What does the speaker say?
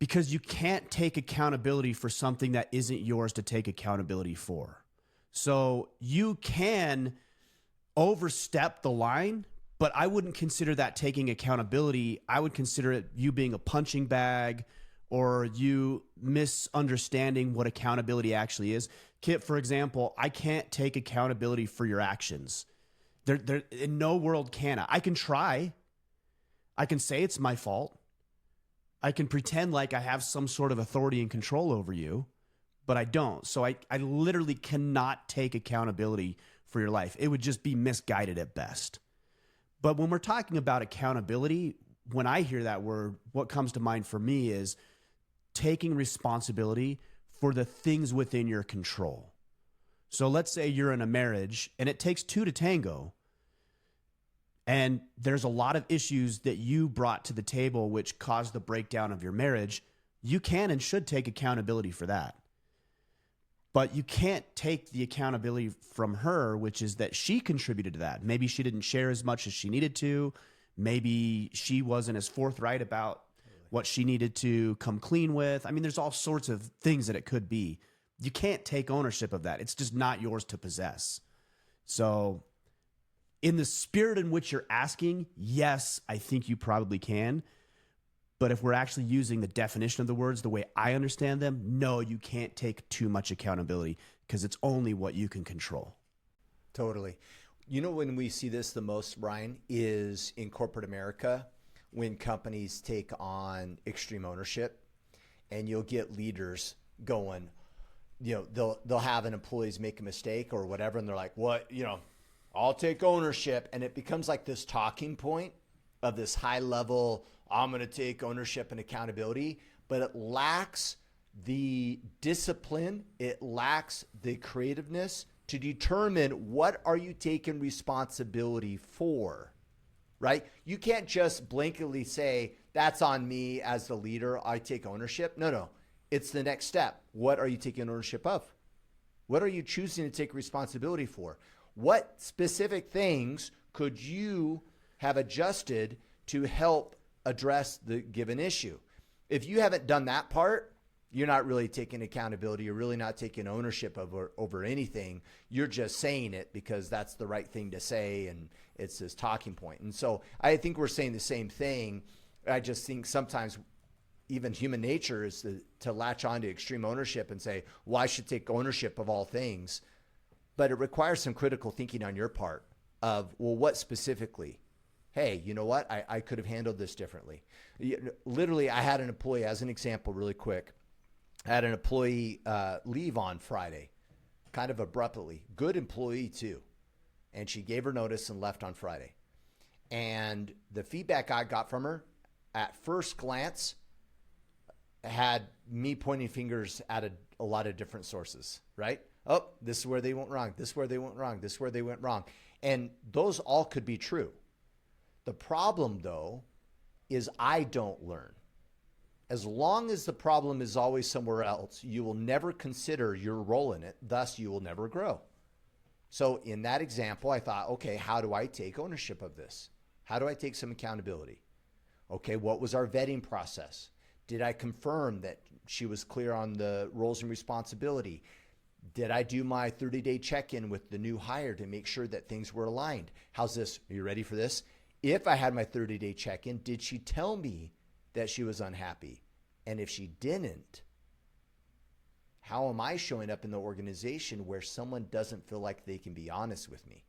Because you can't take accountability for something that isn't yours to take accountability for. So you can overstep the line, but I wouldn't consider that taking accountability. I would consider it you being a punching bag or you misunderstanding what accountability actually is. Kip, for example, I can't take accountability for your actions. There, in no world can I. I can try. I can say it's my fault. I can pretend like I have some sort of authority and control over you, but I don't. So I literally cannot take accountability for your life. It would just be misguided at best. But when we're talking about accountability, when I hear that word, what comes to mind for me is taking responsibility for the things within your control. So let's say you're in a marriage and it takes two to tango. And there's a lot of issues that you brought to the table which caused the breakdown of your marriage. You can and should take accountability for that. But you can't take the accountability from her, which is that she contributed to that. Maybe she didn't share as much as she needed to. Maybe she wasn't as forthright about what she needed to come clean with. I mean, there's all sorts of things that it could be. You can't take ownership of that. It's just not yours to possess. So in the spirit in which you're asking, yes, I think you probably can. But if we're actually using the definition of the words the way I understand them, no, you can't take too much accountability because it's only what you can control. Totally. You know, when we see this the most, Brian, is in corporate America, when companies take on extreme ownership, and you'll get leaders going, you know, they'll have an employees make a mistake or whatever, and they're like, what, you know, I'll take ownership. And it becomes like this talking point of this high level, I'm going to take ownership and accountability, but it lacks the discipline. It lacks the creativeness to determine what are you taking responsibility for, right? You can't just blanketly say, that's on me as the leader, I take ownership. No. It's the next step. What are you taking ownership of? What are you choosing to take responsibility for? What specific things could you have adjusted to help address the given issue? If you haven't done that part, you're not really taking accountability. You're really not taking ownership over anything. You're just saying it because that's the right thing to say, and it's this talking point. And so I think we're saying the same thing. I just think sometimes even human nature is to latch on to extreme ownership and say, well, I should take ownership of all things. But it requires some critical thinking on your part of, well, what specifically? Hey, you know what? I could have handled this differently. Literally, I had an employee, as an example, really quick. I had an employee leave on Friday, kind of abruptly. Good employee, too. And she gave her notice and left on Friday. And the feedback I got from her, at first glance, had me pointing fingers at a lot of different sources, right? Oh, this is where they went wrong. This is where they went wrong. This is where they went wrong. And those all could be true. The problem, though, is I don't learn. As long as the problem is always somewhere else, you will never consider your role in it. Thus, you will never grow. So in that example, I thought, okay, how do I take ownership of this? How do I take some accountability? Okay, what was our vetting process? Did I confirm that she was clear on the roles and responsibility? Did I do my 30-day check-in with the new hire to make sure that things were aligned? How's this? Are you ready for this? If I had my 30-day check-in, did she tell me that she was unhappy? And if she didn't, how am I showing up in the organization where someone doesn't feel like they can be honest with me?